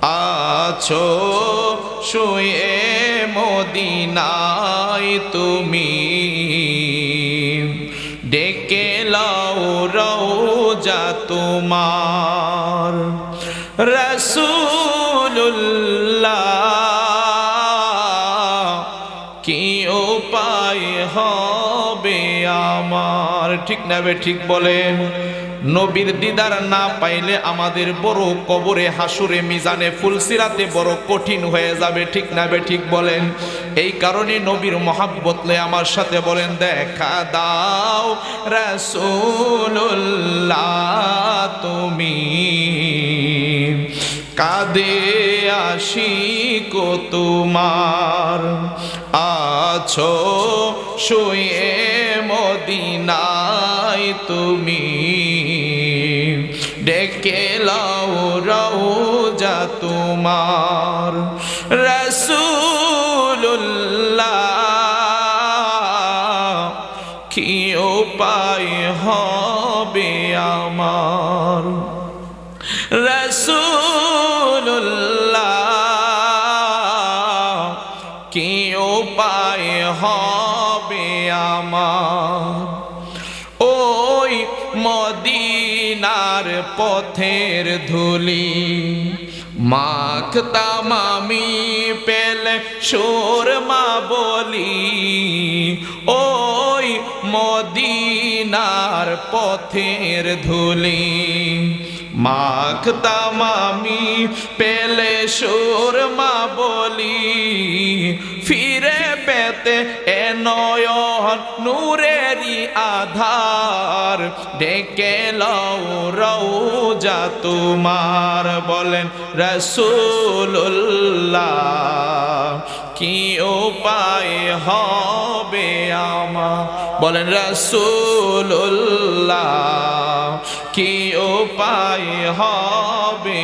আছো শুয়ে মদিনায় তুমি, ডেকে লাও রওজা তোমার। রাসূলুল্লাহ কি উপায় হবে আমার, ঠিক না বে ঠিক বলেন? নবীর দিদার না পাইলে আমাদের বড় কবরে, হাসুরে, মিজানে, ফুলসিরাতে বড় কঠিন হয়ে যাবে, ঠিক না বে ঠিক বলেন? এই কারণে নবীর মহাব্বত লয়ে আমার সাথে বলেন, দেখা দাও রাসূলুল্লাহ তুমি, কাঁদে আশিক তোমার। আছো শুয়ে মদিনায় তুমি, ডেকে লাও রওজা তোমার। রাসূলুল্লাহ কি উপায় হবে আমার, রাসূলুল্লাহ কি উপায় হবে আমার। ওই মদিনার পথের ধুলি মাখতাম আমি, পেলে সুরমা বলি। ওই মদিনার পথের ধুলি মাখতাম আমি, পেলে সুরমা বলি। ফিরে পেতে এ নয়ন নূরেরই আধার, ডেকে লাও রওজা তোমার। বলেন রাসূলুল্লাহ কি উপায় হবে আমার, বলেন রাসূলুল্লাহ কি উপায় হবে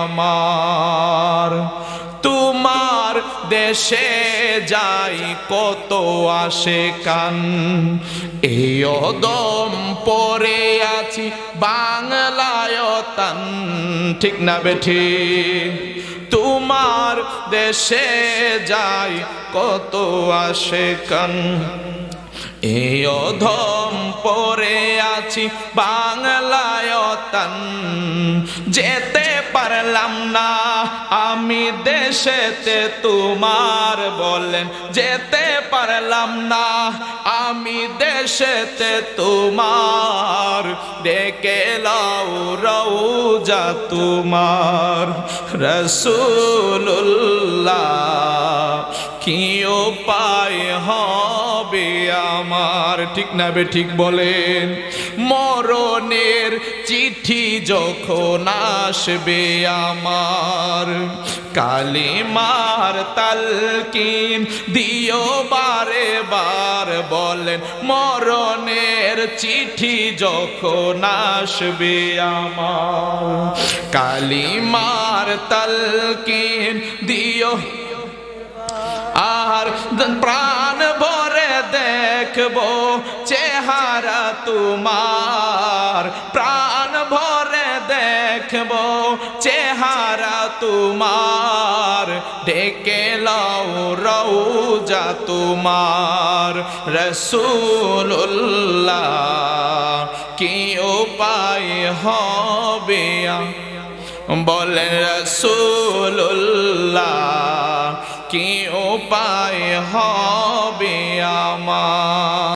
আমার। তোমার দেশে যাই কত আশিকান, এই অদম পরে আছি বাংলায় তান, ঠিক না বেঠি? তোমার দেশে যাই কত আশিকান, এই অধম পরে আছি বাংলায় তান। যেতে পারলাম না আমি দেশেতে তোমার, বলেন যেতে পারলাম না আমি দেশেতে তোমার, ডেকে লাও রওজা তোমার। রাসূলুল্লাহ কি উপায় হবে আমার, ঠিক না বে ঠিক বলেন? মরণের চিঠি যখন আসবে আমার, কালিমার তালকিন দিও বারে বার। বলেন মরণের চিঠি যখন আসবে আমার, কালিমার তালকিন দিও, আর প্রাণ ভরে দেখবো চেহারা তোমার, প্রাণ ভরে দেখবো চেহারা তোমার, ডেকে লাও রওজা তোমার। রাসূলুল্লাহ কি উপায় হবে, বলেন রাসূলুল্লাহ কি উপায় হবে আমার।